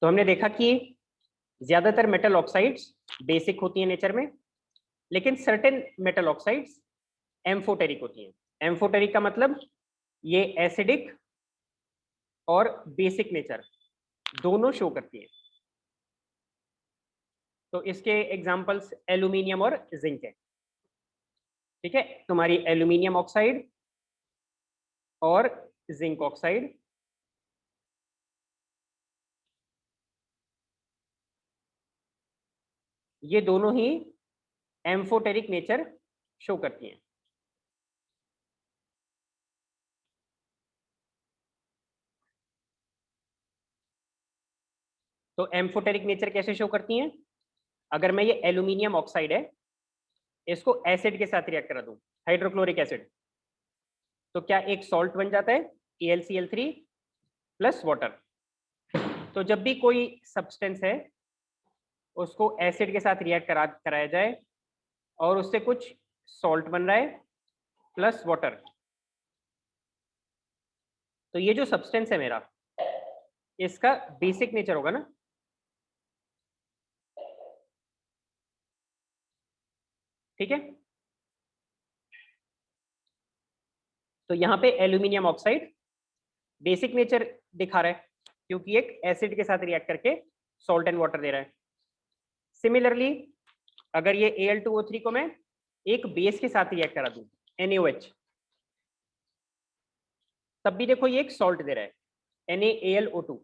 तो हमने देखा कि ज्यादातर मेटल ऑक्साइड्स बेसिक होती हैं नेचर में, लेकिन सर्टेन मेटल ऑक्साइड्स एम्फोटेरिक होती हैं। एम्फोटेरिक का मतलब ये एसिडिक और बेसिक नेचर दोनों शो करती हैं। तो इसके एग्जांपल्स एल्यूमिनियम और जिंक है। ठीक है, तुम्हारी एल्यूमिनियम ऑक्साइड और जिंक ऑक्साइड ये दोनों ही एम्फोटेरिक नेचर शो करती हैं। तो एम्फोटेरिक नेचर कैसे शो करती हैं? अगर मैं ये एल्यूमिनियम ऑक्साइड है, इसको एसिड के साथ रिएक्ट करा दूं, हाइड्रोक्लोरिक एसिड, तो क्या एक सॉल्ट बन जाता है AlCl3 प्लस वाटर। तो जब भी कोई सब्सटेंस है उसको एसिड के साथ रिएक्ट कराया जाए और उससे कुछ सॉल्ट बन रहा है प्लस वाटर, तो ये जो सब्सटेंस है मेरा, इसका बेसिक नेचर होगा ना। ठीक है, तो यहाँ पे एल्यूमिनियम ऑक्साइड बेसिक नेचर दिखा रहा है क्योंकि एक एसिड के साथ रिएक्ट करके सॉल्ट एंड वाटर दे रहा है। सिमिलरली अगर ये Al2O3 को मैं एक बेस के साथ रिएक्ट करा दूं NaOH, तब भी देखो ये एक सॉल्ट दे रहा है NaAlO2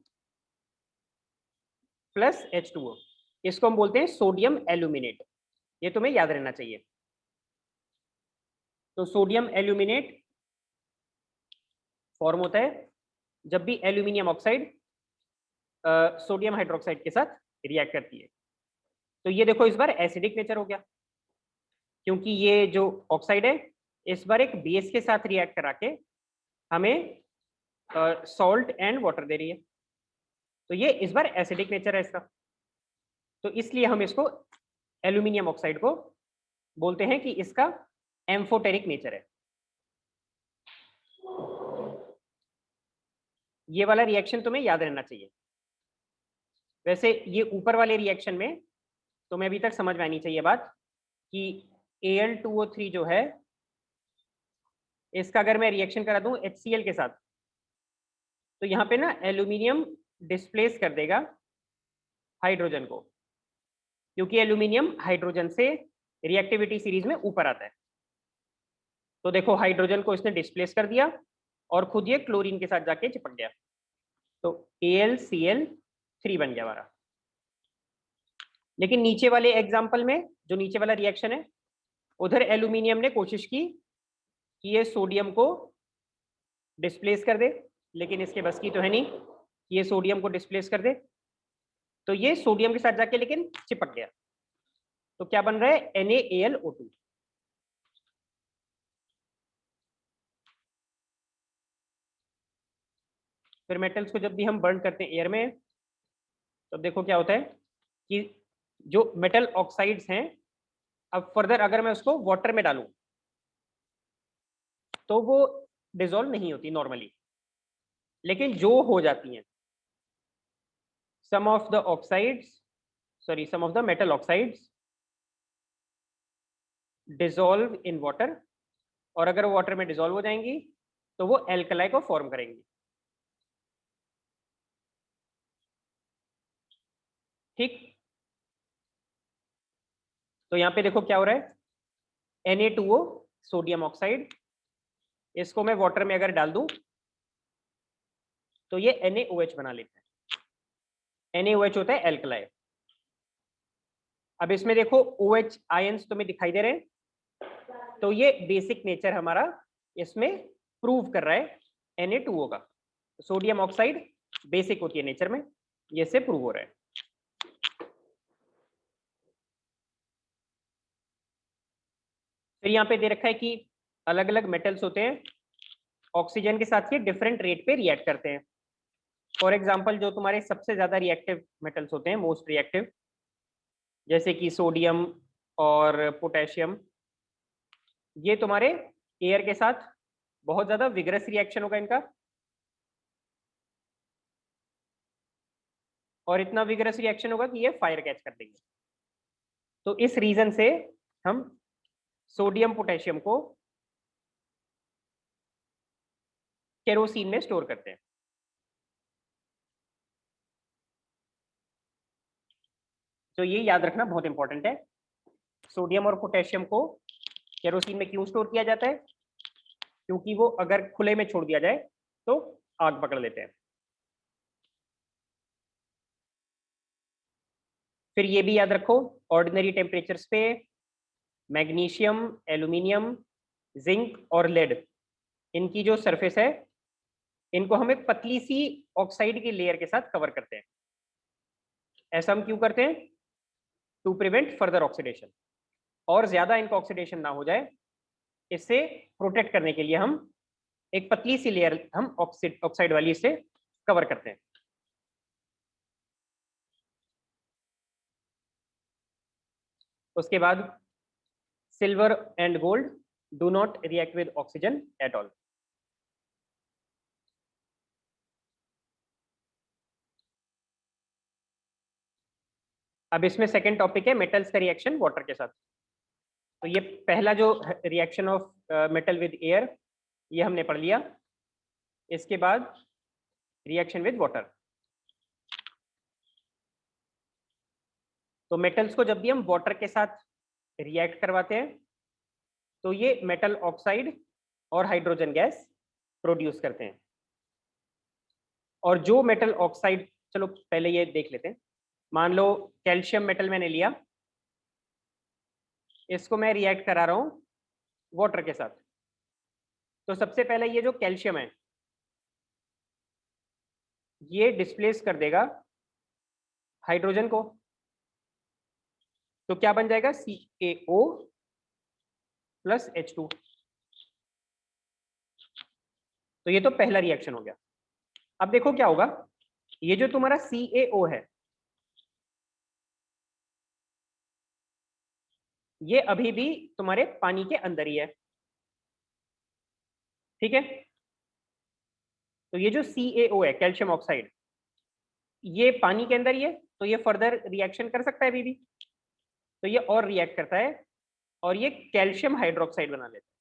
प्लस H2O। इसको हम बोलते हैं सोडियम एल्यूमिनेट। ये तुम्हें याद रहना चाहिए। तो सोडियम एल्यूमिनेट फॉर्म होता है जब भी एल्यूमिनियम ऑक्साइड सोडियम हाइड्रोक्साइड के साथ रिएक्ट करती है। तो ये देखो इस बार एसिडिक नेचर हो गया क्योंकि ये जो ऑक्साइड है इस बार एक बेस के साथ रिएक्ट करा के हमें सॉल्ट एंड वाटर दे रही है। तो ये इस बार एसिडिक नेचर है इसका। तो इसलिए हम इसको एल्यूमिनियम ऑक्साइड को बोलते हैं कि इसका एम्फोटेरिक नेचर है। ये वाला रिएक्शन तुम्हें याद रहना चाहिए। वैसे ये ऊपर वाले रिएक्शन में तुम्हें अभी तक समझ में आनी चाहिए बात कि Al2O3 जो है इसका अगर मैं रिएक्शन करा दूं HCl के साथ, तो यहाँ पे ना एल्यूमिनियम डिस्प्लेस कर देगा हाइड्रोजन को, क्योंकि एल्यूमिनियम हाइड्रोजन से रिएक्टिविटी सीरीज में ऊपर आता है। तो देखो हाइड्रोजन को इसने डिस्प्लेस कर दिया और खुद ये क्लोरीन के साथ जाके चिपक गया, तो AlCl3 बन गया हमारा। लेकिन नीचे वाले एग्जाम्पल में जो नीचे वाला रिएक्शन है, उधर एल्यूमिनियम ने कोशिश की कि ये सोडियम को डिस्प्लेस कर दे, लेकिन इसके बस की तो है नहीं कि ये सोडियम को डिस्प्लेस कर दे। तो ये सोडियम के साथ जाके लेकिन चिपक गया। तो क्या बन रहा है NaAlO2। फिर मेटल्स को जब भी हम बर्न करते हैं एयर में, तो देखो क्या होता है कि जो मेटल ऑक्साइड्स हैं, अब फर्दर अगर मैं उसको वाटर में डालूं तो वो डिसॉल्व नहीं होती नॉर्मली, लेकिन जो हो जाती हैं some of the metal oxides dissolve in water, और अगर वो वाटर में डिसॉल्व हो जाएंगी तो वो एल्कलाई को फॉर्म करेंगी। ठीक, तो यहाँ पे देखो क्या हो रहा है, Na2O सोडियम ऑक्साइड, इसको मैं वाटर में अगर डाल दूं तो ये NaOH बना लेता है। NaOH होता है एल्कलाई। अब इसमें देखो OH आयंस तुम्हें दिखाई दे रहे हैं, तो ये बेसिक नेचर हमारा इसमें प्रूव कर रहा है Na2O का। सोडियम ऑक्साइड बेसिक होती है नेचर में, ये से प्रूव हो रहा है। फिर यहाँ पे दे रखा है कि अलग अलग मेटल्स होते हैं, ऑक्सीजन के साथ ये डिफरेंट रेट पे रिएक्ट करते हैं। फॉर एग्जांपल जो तुम्हारे सबसे ज्यादा रिएक्टिव मेटल्स होते हैं, मोस्ट रिएक्टिव, जैसे कि सोडियम और पोटेशियम, ये तुम्हारे एयर के साथ बहुत ज्यादा विगरस रिएक्शन होगा इनका। और इतना विगरस रिएक्शन होगा कि ये फायर कैच कर देंगे। तो इस रीजन से हम सोडियम पोटेशियम को केरोसिन में स्टोर करते हैं। तो ये याद रखना बहुत इंपॉर्टेंट है। सोडियम और पोटेशियम को केरोसिन में क्यों स्टोर किया जाता है? क्योंकि वो अगर खुले में छोड़ दिया जाए तो आग पकड़ लेते हैं। फिर ये भी याद रखो, ऑर्डिनरी टेम्परेचर्स पे मैग्नीशियम, एल्यूमिनियम, जिंक और लेड, इनकी जो सरफेस है इनको हम एक पतली सी ऑक्साइड की लेयर के साथ कवर करते हैं। ऐसा हम क्यों करते हैं? टू प्रिवेंट फर्दर ऑक्सीडेशन, और ज्यादा इनका ऑक्सीडेशन ना हो जाए, इससे प्रोटेक्ट करने के लिए हम एक पतली सी लेयर हम ऑक्साइड वाली से कवर करते हैं। उसके बाद silver and gold do not react with oxygen at all. अब इसमें सेकेंड टॉपिक है मेटल्स का रिएक्शन वाटर के साथ। तो ये पहला जो reaction of metal with air, ये हमने पढ़ लिया। इसके बाद रिएक्शन विद वाटर। तो मेटल्स को जब भी हम वाटर के साथ रिएक्ट करवाते हैं तो ये मेटल ऑक्साइड और हाइड्रोजन गैस प्रोड्यूस करते हैं। और जो मेटल ऑक्साइड, चलो पहले ये देख लेते हैं। मान लो कैल्शियम मेटल मैंने लिया, इसको मैं रिएक्ट करा रहा हूं वाटर के साथ। तो सबसे पहले ये जो कैल्शियम है ये डिस्प्लेस कर देगा हाइड्रोजन को। तो क्या बन जाएगा? CaO plus H2। तो ये तो पहला रिएक्शन हो गया। अब देखो क्या होगा, ये जो तुम्हारा CaO है ये अभी भी तुम्हारे पानी के अंदर ही है, ठीक है। तो ये जो CaO है, कैल्शियम ऑक्साइड, ये पानी के अंदर ही है, तो ये फर्दर रिएक्शन कर सकता है अभी भी। तो ये और रिएक्ट करता है और ये कैल्शियम हाइड्रोक्साइड बना लेता है।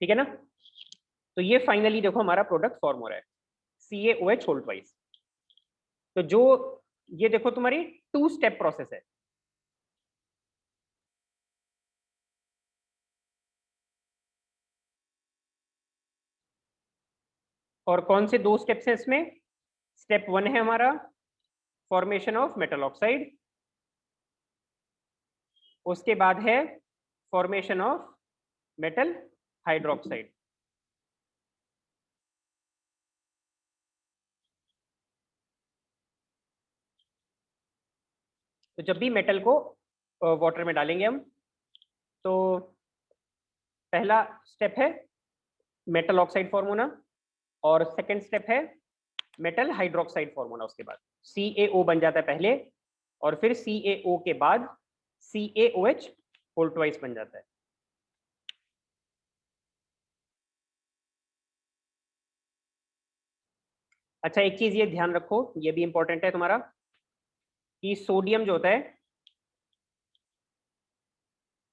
ठीक है ना? तो ये फाइनली देखो हमारा प्रोडक्ट फॉर्म हो रहा है, CaOH होल्ड वाइज। तो जो ये देखो तुम्हारी 2 स्टेप प्रोसेस है। और कौन से 2 स्टेप्स हैं इसमें? स्टेप 1 है हमारा फॉर्मेशन ऑफ मेटल ऑक्साइड, उसके बाद है फॉर्मेशन ऑफ मेटल हाइड्रोक्साइड। तो जब भी मेटल को वाटर में डालेंगे हम, तो पहला स्टेप है मेटल ऑक्साइड फॉर्म होना, और सेकंड स्टेप है मेटल हाइड्रोक्साइड फॉर्म होना। उसके बाद CaO बन जाता है पहले, और फिर CaO के बाद CaOH होल ट्वाइस बन जाता है। अच्छा, एक चीज ये ध्यान रखो, ये भी इंपॉर्टेंट है तुम्हारा, कि सोडियम जो होता है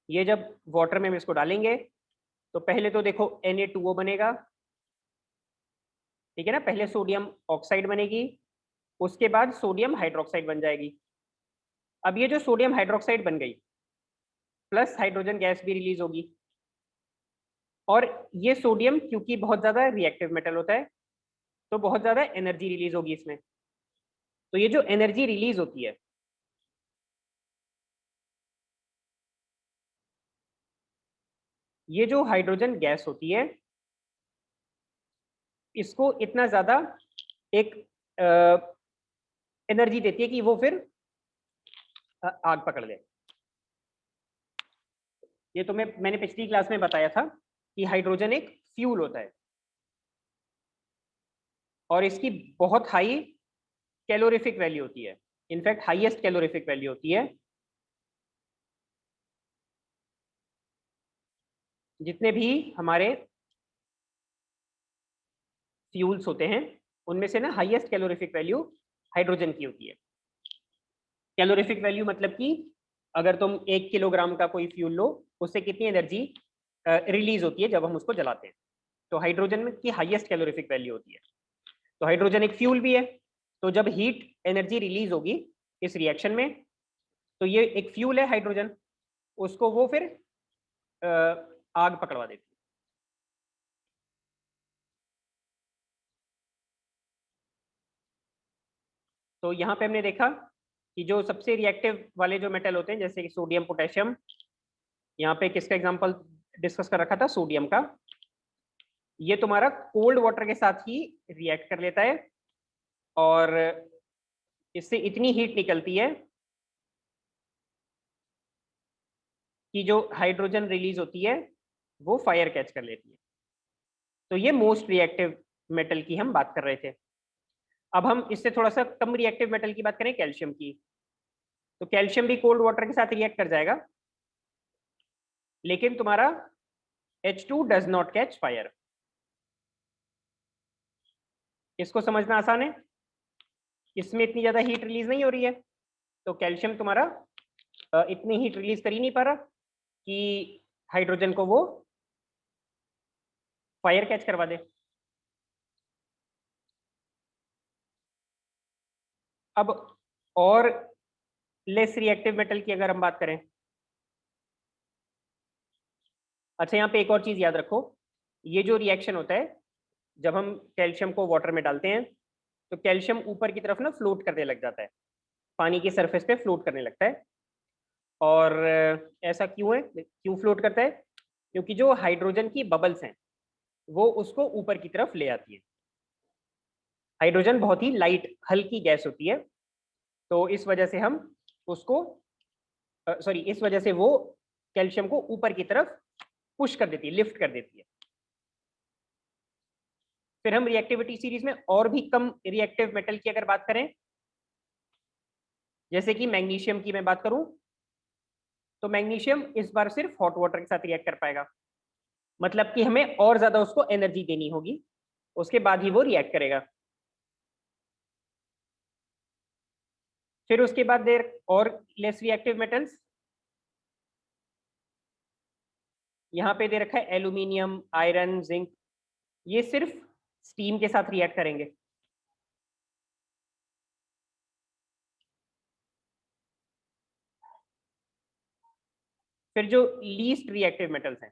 ये जब वाटर में हम इसको डालेंगे तो पहले तो देखो Na2O बनेगा, ठीक है ना। पहले सोडियम ऑक्साइड बनेगी, उसके बाद सोडियम हाइड्रोक्साइड बन जाएगी। अब ये जो सोडियम हाइड्रोक्साइड बन गई प्लस हाइड्रोजन गैस भी रिलीज होगी, और ये सोडियम क्योंकि बहुत ज्यादा रिएक्टिव मेटल होता है तो बहुत ज्यादा एनर्जी रिलीज होगी इसमें। तो ये जो एनर्जी रिलीज होती है, ये जो हाइड्रोजन गैस होती है इसको इतना ज्यादा एक एनर्जी देती है कि वो फिर आग पकड़ ले। ये तो मैंने पिछली क्लास में बताया था कि हाइड्रोजन एक फ्यूल होता है और इसकी बहुत हाई कैलोरीफिक वैल्यू होती है, इनफैक्ट हाईएस्ट कैलोरीफिक वैल्यू होती है। जितने भी हमारे फ्यूल्स होते हैं उनमें से ना हाईएस्ट कैलोरीफिक वैल्यू हाइड्रोजन की होती है। कैलोरीफिक वैल्यू मतलब कि अगर तुम 1 किलोग्राम का कोई फ्यूल लो, उससे कितनी एनर्जी रिलीज होती है जब हम उसको जलाते हैं। तो हाइड्रोजन में की हाईएस्ट कैलोरीफिक वैल्यू होती है। तो हाइड्रोजन एक फ्यूल भी है, तो जब हीट एनर्जी रिलीज होगी इस रिएक्शन में, तो ये एक फ्यूल है हाइड्रोजन, उसको वो फिर आग पकड़वा देती है। तो यहाँ पे हमने देखा कि जो सबसे रिएक्टिव वाले जो मेटल होते हैं, जैसे कि सोडियम, पोटेशियम, यहाँ पे किसका एग्जांपल डिस्कस कर रखा था, सोडियम का। ये तुम्हारा कोल्ड वाटर के साथ ही रिएक्ट कर लेता है और इससे इतनी हीट निकलती है कि जो हाइड्रोजन रिलीज होती है वो फायर कैच कर लेती है। तो ये मोस्ट रिएक्टिव मेटल की हम बात कर रहे थे। अब हम इससे थोड़ा सा कम रिएक्टिव मेटल की बात करें, कैल्शियम की। तो कैल्शियम भी कोल्ड वाटर के साथ रिएक्ट कर जाएगा, लेकिन तुम्हारा H2 does not catch fire. इसको समझना आसान है, इसमें इतनी ज्यादा हीट रिलीज नहीं हो रही है, तो कैल्शियम तुम्हारा इतनी हीट रिलीज कर ही नहीं पा रहा कि हाइड्रोजन को वो फायर कैच करवा दे। अब और लेस रिएक्टिव मेटल की अगर हम बात करें, अच्छा यहाँ पे एक और चीज याद रखो, ये जो रिएक्शन होता है जब हम कैल्शियम को वाटर में डालते हैं, तो कैल्शियम ऊपर की तरफ ना फ्लोट करने लग जाता है, पानी की सरफेस पे फ्लोट करने लगता है। और ऐसा क्यों है, क्यों फ्लोट करता है? क्योंकि जो हाइड्रोजन की बबल्स हैं वो उसको ऊपर की तरफ ले आती है। हाइड्रोजन बहुत ही लाइट हल्की गैस होती है, तो इस वजह से हम उसको सॉरी इस वजह से वो कैल्शियम को ऊपर की तरफ पुश कर देती है, लिफ्ट कर देती है। फिर हम रिएक्टिविटी सीरीज में और भी कम रिएक्टिव मेटल की अगर बात करें, जैसे कि मैग्नीशियम की मैं बात करूं, तो मैग्नीशियम इस बार सिर्फ हॉट वाटर के साथ रिएक्ट कर पाएगा, मतलब कि हमें और ज्यादा उसको एनर्जी देनी होगी, उसके बाद ही वो रिएक्ट करेगा। फिर उसके बाद देर और लेस रिएक्टिव मेटल्स, यहाँ पे दे रखा है एल्यूमिनियम, आयरन, जिंक, ये सिर्फ स्टीम के साथ रिएक्ट करेंगे। फिर जो लीस्ट रिएक्टिव मेटल्स हैं,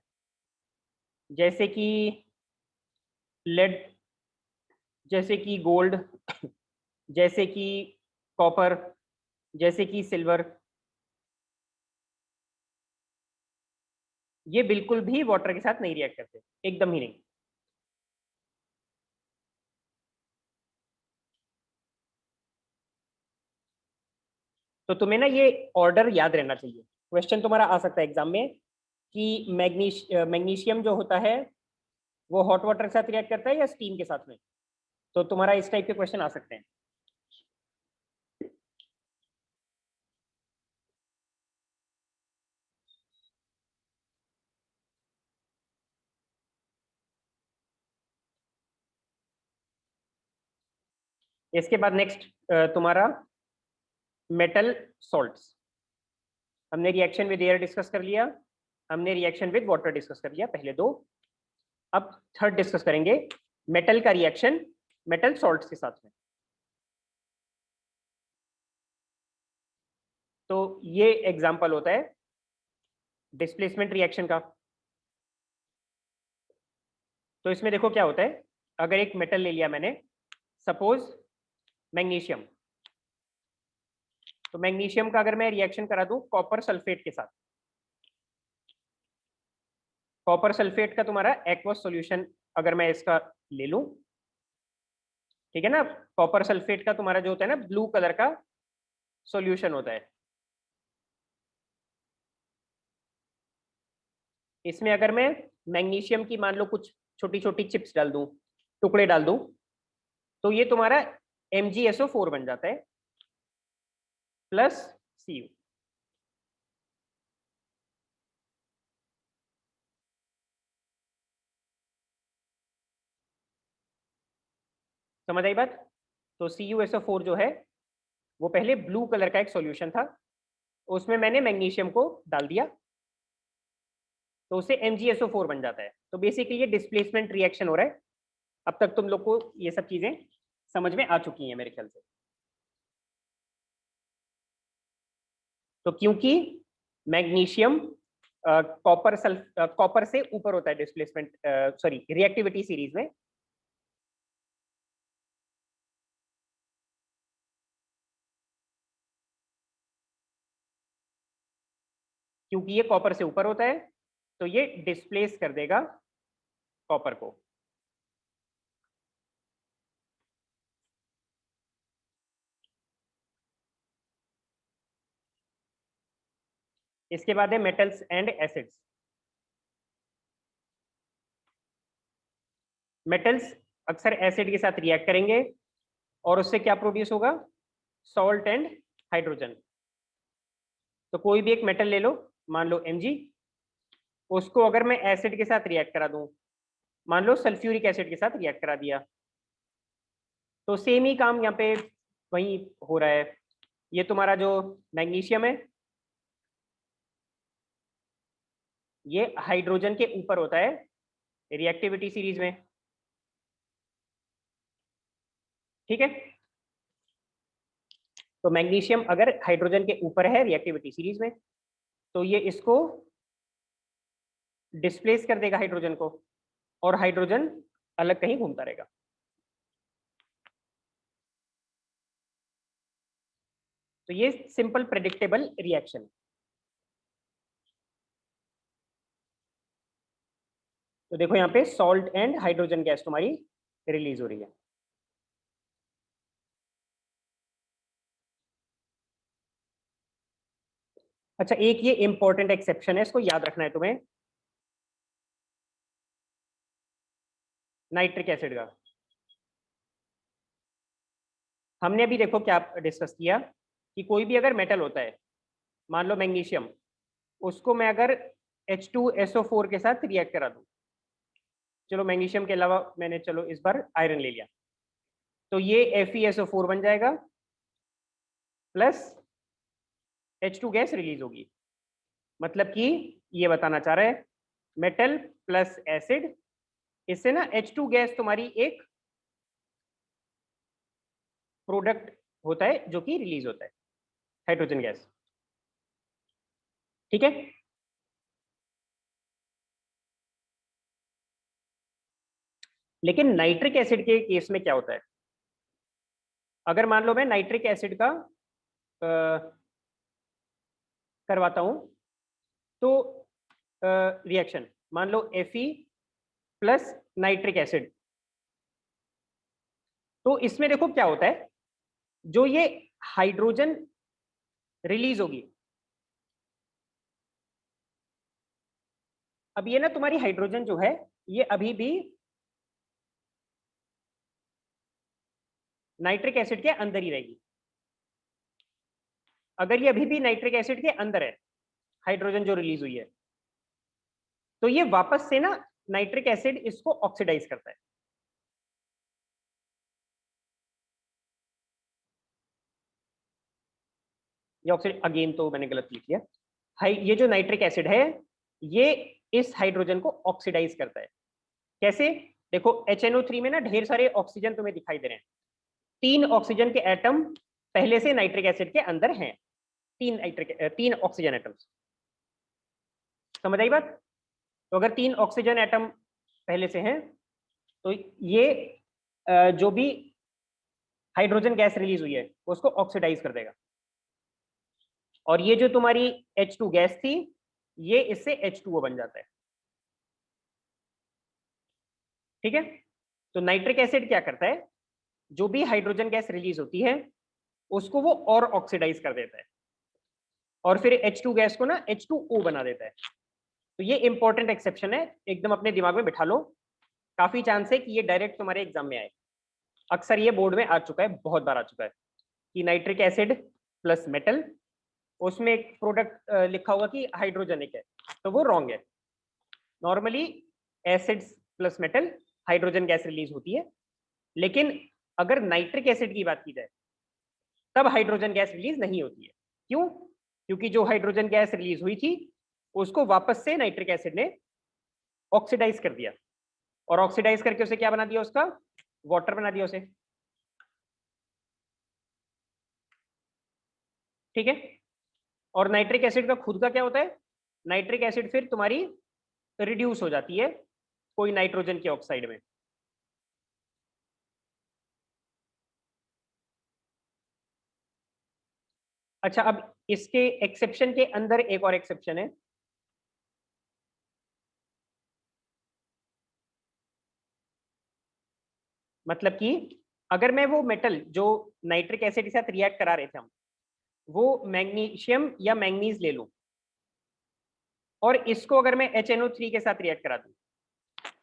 जैसे कि लेड, जैसे कि गोल्ड, जैसे कि कॉपर, जैसे कि सिल्वर, ये बिल्कुल भी वाटर के साथ नहीं रिएक्ट करते, एकदम ही नहीं। तो तुम्हें ना ये ऑर्डर याद रहना चाहिए, क्वेश्चन तुम्हारा आ सकता है एग्जाम में कि मैग्नीशियम जो होता है वो हॉट वाटर के साथ रिएक्ट करता है या स्टीम के साथ में। तो तुम्हारा इस टाइप के क्वेश्चन आ सकते हैं। इसके बाद नेक्स्ट तुम्हारा मेटल सॉल्ट्स। हमने रिएक्शन विद एयर डिस्कस कर लिया, हमने रिएक्शन विद वाटर डिस्कस कर लिया, पहले दो। अब थर्ड डिस्कस करेंगे मेटल का रिएक्शन मेटल सॉल्ट्स के साथ में। तो ये एग्जांपल होता है डिस्प्लेसमेंट रिएक्शन का। तो इसमें देखो क्या होता है, अगर एक मेटल ले लिया मैंने, सपोज मैग्नीशियम, तो मैग्नीशियम का अगर मैं रिएक्शन करा दूं कॉपर सल्फेट के साथ, कॉपर सल्फेट का तुम्हारा एक्वस सॉल्यूशन अगर मैं इसका ले लूं, ठीक है ना, कॉपर सल्फेट का तुम्हारा जो होता है ना ब्लू कलर का सॉल्यूशन होता है, इसमें अगर मैं मैग्नीशियम की मान लो कुछ छोटी छोटी चिप्स डाल दूं, टुकड़े डाल दूं, तो ये तुम्हारा MgSO4 बन जाता है प्लस Cu। समझ आई बात? तो CuSO4 जो है वो पहले ब्लू कलर का एक सॉल्यूशन था, उसमें मैंने मैग्नीशियम को डाल दिया तो उससे MgSO4 बन जाता है। तो बेसिकली ये डिस्प्लेसमेंट रिएक्शन हो रहा है। अब तक तुम लोग को ये सब चीजें समझ में आ चुकी हैं मेरे ख्याल से। तो क्योंकि मैग्नीशियम कॉपर से ऊपर होता है डिस्प्लेसमेंट सॉरी रिएक्टिविटी सीरीज में, क्योंकि ये कॉपर से ऊपर होता है तो ये डिस्प्लेस कर देगा कॉपर को। इसके बाद है मेटल्स एंड एसिड्स। मेटल्स अक्सर एसिड के साथ रिएक्ट करेंगे और उससे क्या प्रोड्यूस होगा? Salt and hydrogen. तो कोई भी एक मेटल ले लो, मान लो Mg, उसको अगर मैं एसिड के साथ रिएक्ट करा दूं, मान लो सल्फ्यूरिक एसिड के साथ रिएक्ट करा दिया, तो सेम ही काम यहाँ पे वही हो रहा है। ये तुम्हारा जो मैग्नीशियम है ये हाइड्रोजन के ऊपर होता है रिएक्टिविटी सीरीज में, ठीक है। तो मैग्नीशियम अगर हाइड्रोजन के ऊपर है रिएक्टिविटी सीरीज में तो ये इसको डिस्प्लेस कर देगा हाइड्रोजन को, और हाइड्रोजन अलग कहीं घूमता रहेगा। तो ये सिंपल प्रेडिक्टेबल रिएक्शन। तो देखो यहाँ पे सॉल्ट एंड हाइड्रोजन गैस तुम्हारी रिलीज हो रही है। अच्छा, एक ये इंपॉर्टेंट एक्सेप्शन है, इसको याद रखना है तुम्हें, नाइट्रिक एसिड का। हमने अभी देखो क्या डिस्कस किया कि कोई भी अगर मेटल होता है, मान लो मैग्नीशियम, उसको मैं अगर H2SO4 के साथ रिएक्ट करा दूं, चलो मैग्नीशियम के अलावा मैंने चलो इस बार आयरन ले लिया, तो ये FeSO4 बन जाएगा प्लस H2 गैस रिलीज होगी। मतलब कि ये बताना चाह रहा है मेटल प्लस एसिड, इससे ना H2 गैस तुम्हारी एक प्रोडक्ट होता है जो कि रिलीज होता है, हाइड्रोजन गैस, ठीक है। लेकिन नाइट्रिक एसिड के केस में क्या होता है? अगर मान लो मैं नाइट्रिक एसिड का करवाता हूं तो रिएक्शन, मान लो Fe प्लस नाइट्रिक एसिड, तो इसमें देखो क्या होता है, जो ये हाइड्रोजन रिलीज होगी, अब ये ना तुम्हारी हाइड्रोजन जो है ये अभी भी नाइट्रिक एसिड के अंदर ही रहेगी। अगर ये अभी भी नाइट्रिक एसिड के अंदर है, हाइड्रोजन जो रिलीज हुई है, तो ये वापस से ना नाइट्रिक एसिड इसको ऑक्सीडाइज करता है। ये ऑक्सीड अगेन तो मैंने गलत लिख लिया, ये जो नाइट्रिक एसिड है ये इस हाइड्रोजन को ऑक्सीडाइज करता है। कैसे? देखो HNO3 में ना ढेर सारे ऑक्सीजन तुम्हें दिखाई दे रहे हैं, 3 ऑक्सीजन के एटम पहले से नाइट्रिक एसिड के अंदर हैं, 3 ऑक्सीजन एटम्स। समझ आई बात? तो अगर 3 ऑक्सीजन एटम पहले से हैं तो ये जो भी हाइड्रोजन गैस रिलीज हुई है उसको ऑक्सीडाइज कर देगा, और ये जो तुम्हारी H2 गैस थी ये इससे H2O बन जाता है, ठीक है। तो नाइट्रिक एसिड क्या करता है, जो भी हाइड्रोजन गैस रिलीज होती है उसको वो और ऑक्सीडाइज कर देता है, और फिर H2 गैस को ना H2O बना देता है। तो ये इंपॉर्टेंट एक्सेप्शन है, एकदम अपने दिमाग में बिठा लो, काफी चांस है कि ये डायरेक्ट तुम्हारे एग्जाम में आए। अक्सर ये बोर्ड में आ चुका है, बहुत बार आ चुका है कि नाइट्रिक एसिड प्लस मेटल, उसमें एक प्रोडक्ट लिखा होगा कि हाइड्रोजनिक है, तो वो रॉन्ग है। Normally acids plus metal hydrogen gas release होती है, लेकिन अगर नाइट्रिक एसिड की बात की जाए तब हाइड्रोजन गैस रिलीज नहीं होती है। क्यों? क्योंकि जो हाइड्रोजन गैस रिलीज हुई थी उसको वापस से नाइट्रिक एसिड ने ऑक्सीडाइज कर दिया, और ऑक्सीडाइज करके उसे क्या बना दिया, उसका वाटर बना दिया उसे। ठीक है। और नाइट्रिक एसिड का खुद का क्या होता है, नाइट्रिक एसिड फिर तुम्हारी रिड्यूस हो जाती है कोई नाइट्रोजन के ऑक्साइड में। अच्छा, अब इसके एक्सेप्शन के अंदर एक और एक्सेप्शन है। मतलब कि अगर मैं वो मेटल जो नाइट्रिक एसिड के साथ रिएक्ट करा रहे थे हम, वो मैग्नीशियम या मैंगनीज ले लूं, और इसको अगर मैं HNO3 के साथ रिएक्ट करा दूं,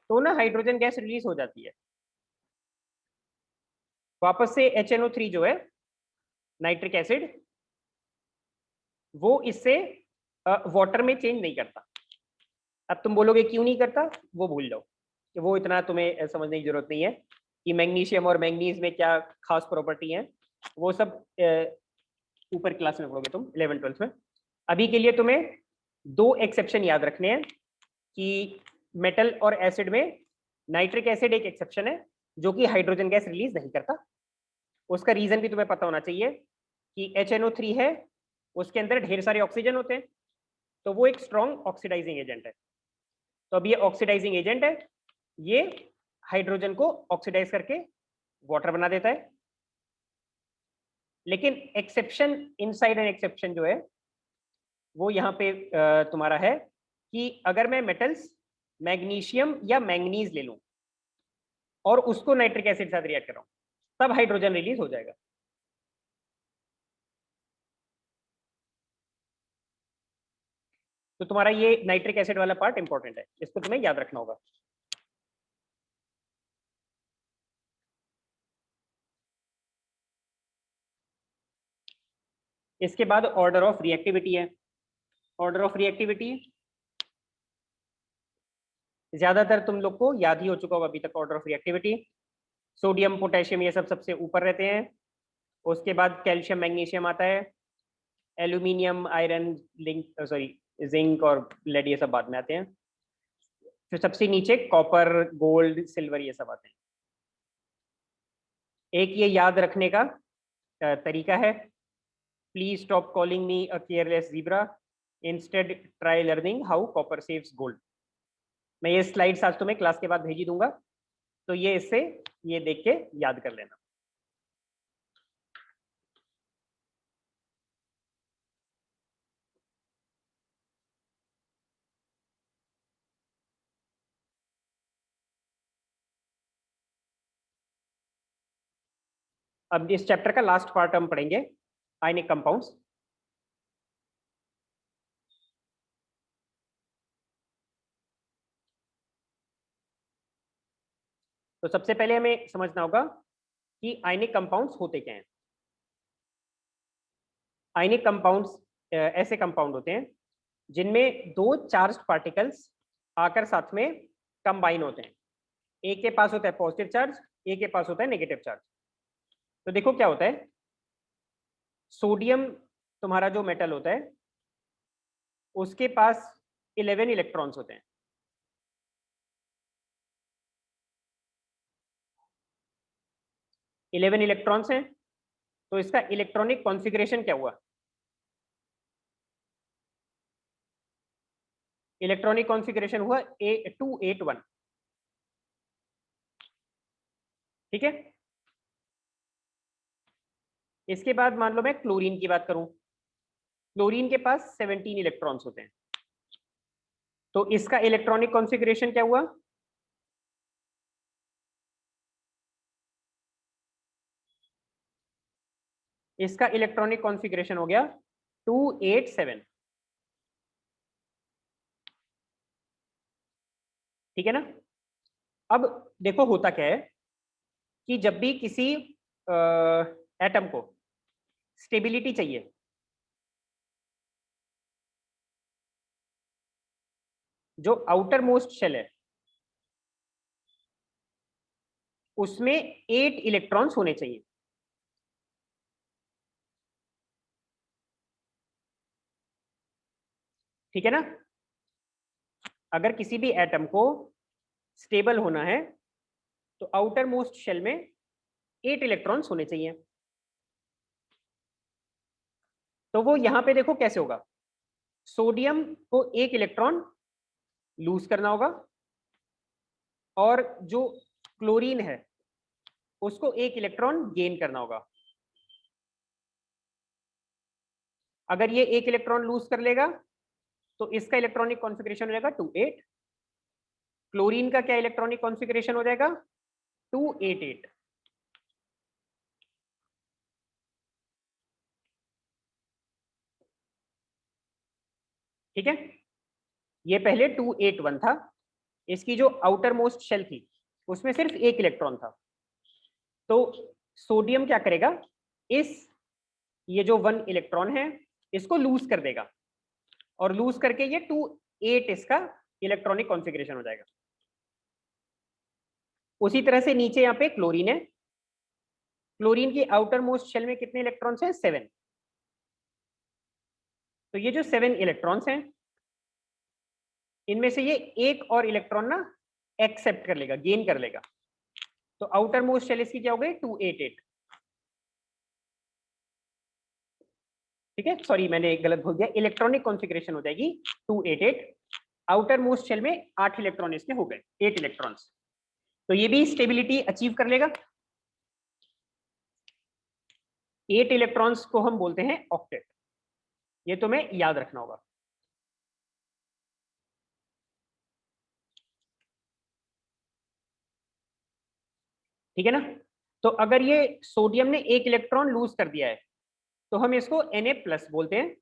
तो ना हाइड्रोजन गैस रिलीज हो जाती है वापस से। HNO3 जो है नाइट्रिक एसिड, वो इससे वाटर में चेंज नहीं करता। अब तुम बोलोगे क्यों नहीं करता, वो भूल जाओ, कि वो इतना तुम्हें समझने की जरूरत नहीं है कि मैग्नीशियम और मैंगनीज में क्या खास प्रॉपर्टी है। वो सब ऊपर क्लास में पढ़ोगे तुम 11th 12th में। अभी के लिए तुम्हें दो एक्सेप्शन याद रखने हैं कि मेटल और एसिड में नाइट्रिक एसिड एक एक्सेप्शन है जो कि हाइड्रोजन गैस रिलीज नहीं करता। उसका रीजन भी तुम्हें पता होना चाहिए कि HNO3 है, उसके अंदर ढेर सारे ऑक्सीजन होते हैं, तो वो एक स्ट्रॉन्ग ऑक्सीडाइजिंग एजेंट है। तो अब ये ऑक्सीडाइजिंग एजेंट है, ये हाइड्रोजन को ऑक्सीडाइज करके वाटर बना देता है। लेकिन एक्सेप्शन, इनसाइड एन एक्सेप्शन जो है वो यहाँ पे तुम्हारा है कि अगर मैं मेटल्स मैग्नीशियम या मैंगनीज ले लूं और उसको नाइट्रिक एसिड के साथ रिएक्ट कराऊं, तब हाइड्रोजन रिलीज हो जाएगा। तो तुम्हारा ये नाइट्रिक एसिड वाला पार्ट इंपॉर्टेंट है, इसको तुम्हें याद रखना होगा। इसके बाद ऑर्डर ऑफ रिएक्टिविटी है। ऑर्डर ऑफ रिएक्टिविटी ज्यादातर तुम लोग को याद ही हो चुका होगा अभी तक। Order of reactivity, sodium potassium ये सब सबसे ऊपर रहते हैं, उसके बाद कैल्शियम मैग्नीशियम आता है, aluminium iron link sorry zinc और लेड ये सब बाद में आते हैं, फिर सबसे नीचे कॉपर गोल्ड सिल्वर ये सब आते हैं। एक ये याद रखने का तरीका है, please stop calling me a careless zebra, instead try learning how copper saves gold. मैं ये स्लाइड्स आज तुम्हें क्लास के बाद भेजी दूंगा, तो ये इससे ये देख के याद कर लेना। अब इस चैप्टर का लास्ट पार्ट हम पढ़ेंगे, आयनिक कंपाउंड्स। तो सबसे पहले हमें समझना होगा कि आयनिक कंपाउंड्स होते क्या हैं। आयनिक कंपाउंड्स ऐसे कंपाउंड होते हैं जिनमें दो चार्ज्ड पार्टिकल्स आकर साथ में कंबाइन होते हैं। एक के पास होता है पॉजिटिव चार्ज, एक के पास होता है नेगेटिव चार्ज। तो देखो क्या होता है, सोडियम तुम्हारा जो मेटल होता है उसके पास 11 इलेक्ट्रॉन्स होते हैं। 11 इलेक्ट्रॉन्स हैं, तो इसका इलेक्ट्रॉनिक कॉन्फ़िगरेशन क्या हुआ, इलेक्ट्रॉनिक कॉन्फ़िगरेशन हुआ A281। ठीक है। इसके बाद मान लो मैं क्लोरीन की बात करूं, क्लोरीन के पास 17 इलेक्ट्रॉन्स होते हैं, तो इसका इलेक्ट्रॉनिक कॉन्फ़िगरेशन क्या हुआ, इसका इलेक्ट्रॉनिक कॉन्फ़िगरेशन हो गया 287। ठीक है ना। अब देखो होता क्या है कि जब भी किसी एटम को स्टेबिलिटी चाहिए, जो आउटर मोस्ट शेल है उसमें 8 इलेक्ट्रॉन्स होने चाहिए। ठीक है ना? अगर किसी भी एटम को स्टेबल होना है तो आउटर मोस्ट शेल में 8 इलेक्ट्रॉन्स होने चाहिए। तो वो यहां पे देखो कैसे होगा, सोडियम को 1 इलेक्ट्रॉन लूज करना होगा और जो क्लोरीन है उसको 1 इलेक्ट्रॉन गेन करना होगा। अगर ये 1 इलेक्ट्रॉन लूज कर लेगा तो इसका इलेक्ट्रॉनिक कॉन्फ़िगरेशन हो जाएगा 2-8। क्लोरीन का क्या इलेक्ट्रॉनिक कॉन्फ़िगरेशन हो जाएगा 2-8-8। ठीक है, ये पहले 2-8-1 था। इसकी जो आउटर मोस्ट शेल थी उसमें सिर्फ 1 इलेक्ट्रॉन था। तो सोडियम क्या करेगा, इस ये जो 1 इलेक्ट्रॉन है इसको लूज कर देगा और लूज करके ये 2-8 इसका इलेक्ट्रॉनिक कॉन्फ़िगरेशन हो जाएगा। उसी तरह से नीचे यहाँ पे क्लोरीन है। क्लोरीन की आउटर मोस्ट शेल में कितने इलेक्ट्रॉन्स हैं, 7। तो ये जो 7 इलेक्ट्रॉन्स हैं इनमें से ये एक और इलेक्ट्रॉन ना एक्सेप्ट कर लेगा, गेन कर लेगा। तो आउटर मोस्ट शेल इसकी क्या हो गई 2-8-8। ठीक है, सॉरी मैंने गलत बोल दिया, इलेक्ट्रॉनिक कॉन्फ़िगरेशन हो जाएगी 2-8-8। आउटर मोस्ट शेल में 8 इलेक्ट्रॉन इसके हो गए, 8 इलेक्ट्रॉन्स। तो ये भी स्टेबिलिटी अचीव कर लेगा। 8 इलेक्ट्रॉन्स को हम बोलते हैं ऑक्टेट। ये तुम्हें याद रखना होगा। ठीक है ना? तो अगर ये सोडियम ने 1 इलेक्ट्रॉन लूज कर दिया है तो हम इसको Na+ बोलते हैं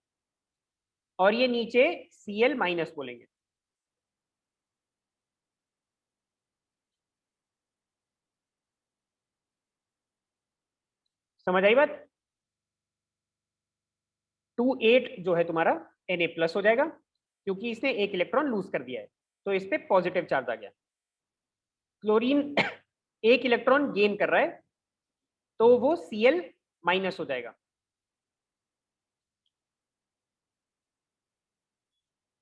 और ये नीचे Cl- बोलेंगे। समझ आई बात? 2-8 जो है तुम्हारा Na+ हो जाएगा क्योंकि इसने 1 इलेक्ट्रॉन लूज कर दिया है, तो इस पे पॉजिटिव चार्ज आ गया। क्लोरीन 1 इलेक्ट्रॉन गेन कर रहा है तो वो Cl- हो जाएगा।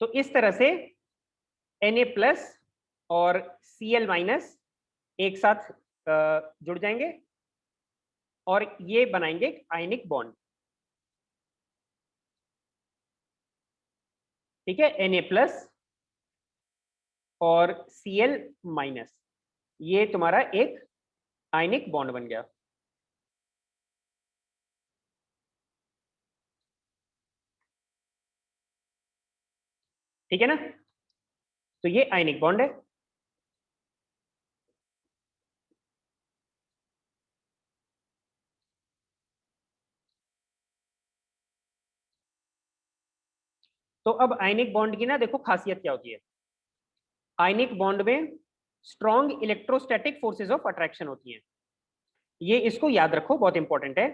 तो इस तरह से Na+ और Cl- एक साथ जुड़ जाएंगे और ये बनाएंगे आयनिक बॉन्ड। ठीक है, Na+ और Cl-, ये तुम्हारा एक आयनिक बॉन्ड बन गया। ठीक है ना? तो ये आयनिक बॉन्ड है। तो अब आयनिक बॉन्ड की ना देखो खासियत क्या होती है। आयनिक बॉन्ड में strong electrostatic forces of attraction होती हैं। ये इसको याद रखो, बहुत इंपॉर्टेंट है।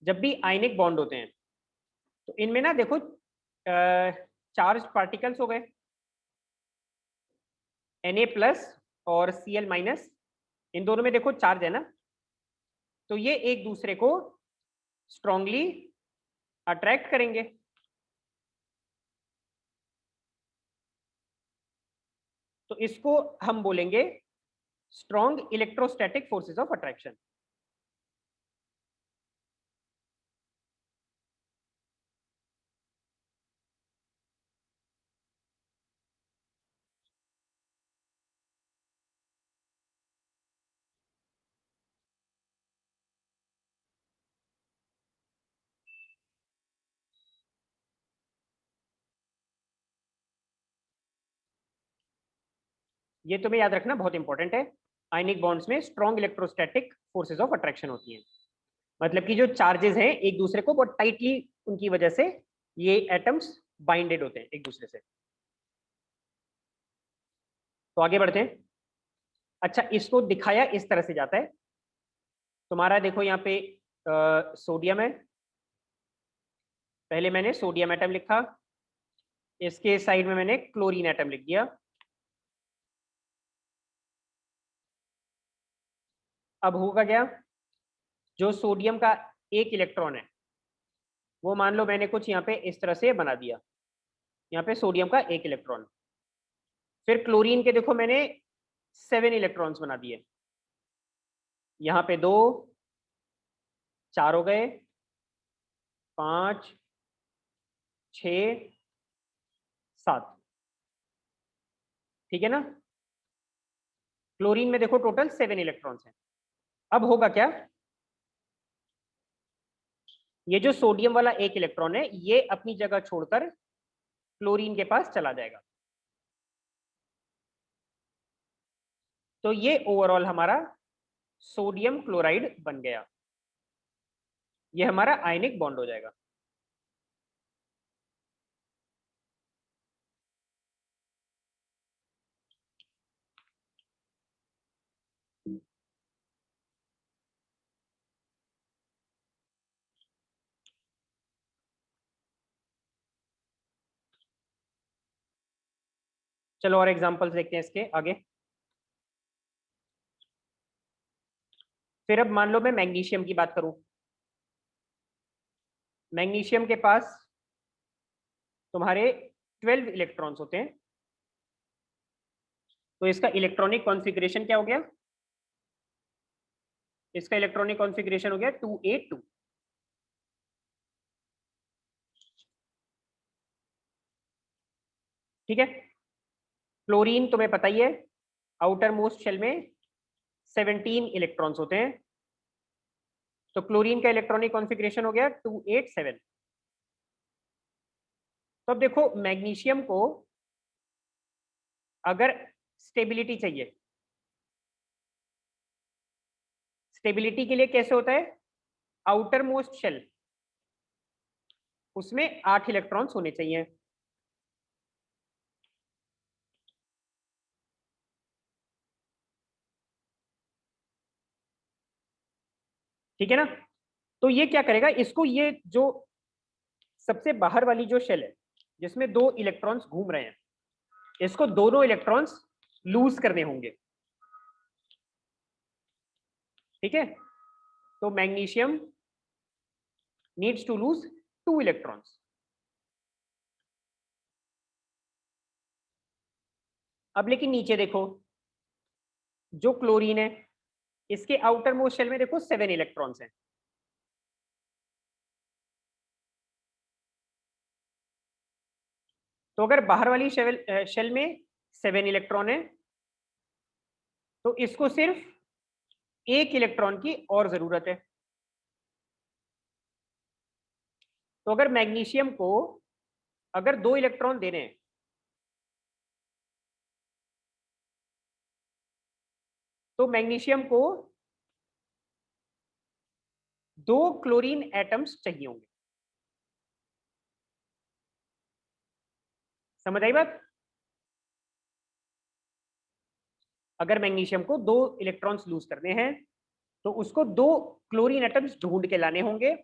जब भी आयनिक बॉन्ड होते हैं तो इनमें ना देखो चार्ज पार्टिकल्स हो गए Na+ और Cl-, इन दोनों में देखो चार्ज है ना, तो ये एक दूसरे को स्ट्रांगली अट्रैक्ट करेंगे। तो इसको हम बोलेंगे strong electrostatic forces of attraction. ये तुम्हें याद रखना बहुत इंपॉर्टेंट है। आयनिक बॉन्ड्स में strong electrostatic forces of attraction होती हैं। मतलब कि जो चार्जेस हैं एक दूसरे को बहुत टाइटली, उनकी वजह से ये एटम्स बाइंडेड होते हैं एक दूसरे से। तो आगे बढ़ते हैं। अच्छा, इसको दिखाया इस तरह से जाता है। तुम्हारा देखो यहाँ पे सोडियम है। पहले मैंने सोडियम एटम लिखा, इसके साइड में मैंने क्लोरीन एटम लिख दिया। अब होगा क्या, जो सोडियम का एक इलेक्ट्रॉन है वो मान लो मैंने कुछ यहाँ पे इस तरह से बना दिया, यहाँ पे सोडियम का एक इलेक्ट्रॉन। फिर क्लोरीन के देखो मैंने 7 इलेक्ट्रॉन्स बना दिए, यहाँ पे 2, 4 हो गए, 5, 6, 7, ठीक है ना। क्लोरीन में देखो टोटल 7 इलेक्ट्रॉन्स हैं। अब होगा क्या, ये जो सोडियम वाला एक इलेक्ट्रॉन है ये अपनी जगह छोड़कर क्लोरीन के पास चला जाएगा। तो ये ओवरऑल हमारा सोडियम क्लोराइड बन गया, ये हमारा आयनिक बॉन्ड हो जाएगा। चलो और एग्जांपल्स देखते हैं इसके आगे। फिर अब मान लो मैं मैग्नीशियम की बात करूं, मैग्नीशियम के पास तुम्हारे 12 इलेक्ट्रॉन्स होते हैं। तो इसका इलेक्ट्रॉनिक कॉन्फ़िगरेशन क्या हो गया, इसका इलेक्ट्रॉनिक कॉन्फ़िगरेशन हो गया 282। ठीक है। क्लोरीन तुम्हें पता ही है, आउटर मोस्ट शेल में 17 इलेक्ट्रॉन्स होते हैं। तो क्लोरीन का इलेक्ट्रॉनिक कॉन्फ़िगरेशन हो गया 287। तो अब देखो मैग्नीशियम को अगर स्टेबिलिटी चाहिए, स्टेबिलिटी के लिए कैसे होता है, आउटर मोस्ट शेल उसमें 8 इलेक्ट्रॉन्स होने चाहिए। ठीक है ना। तो ये क्या करेगा, इसको ये जो सबसे बाहर वाली जो शेल है जिसमें 2 इलेक्ट्रॉन्स घूम रहे हैं, इसको दोनों इलेक्ट्रॉन्स लूज करने होंगे। ठीक है। तो magnesium needs to lose 2 electrons. अब लेकिन नीचे देखो, जो क्लोरीन है इसके आउटर मोस्ट शेल में देखो 7 इलेक्ट्रॉन्स हैं। तो अगर बाहर वाली शेल में 7 इलेक्ट्रॉन है तो इसको सिर्फ 1 इलेक्ट्रॉन की और जरूरत है। तो अगर मैग्नीशियम को अगर 2 इलेक्ट्रॉन देने हैं तो मैग्नीशियम को 2 क्लोरीन एटम्स चाहिए होंगे। समझ आई बात। अगर मैग्नीशियम को 2 इलेक्ट्रॉन्स लूज करने हैं तो उसको 2 क्लोरीन एटम्स ढूंढ के लाने होंगे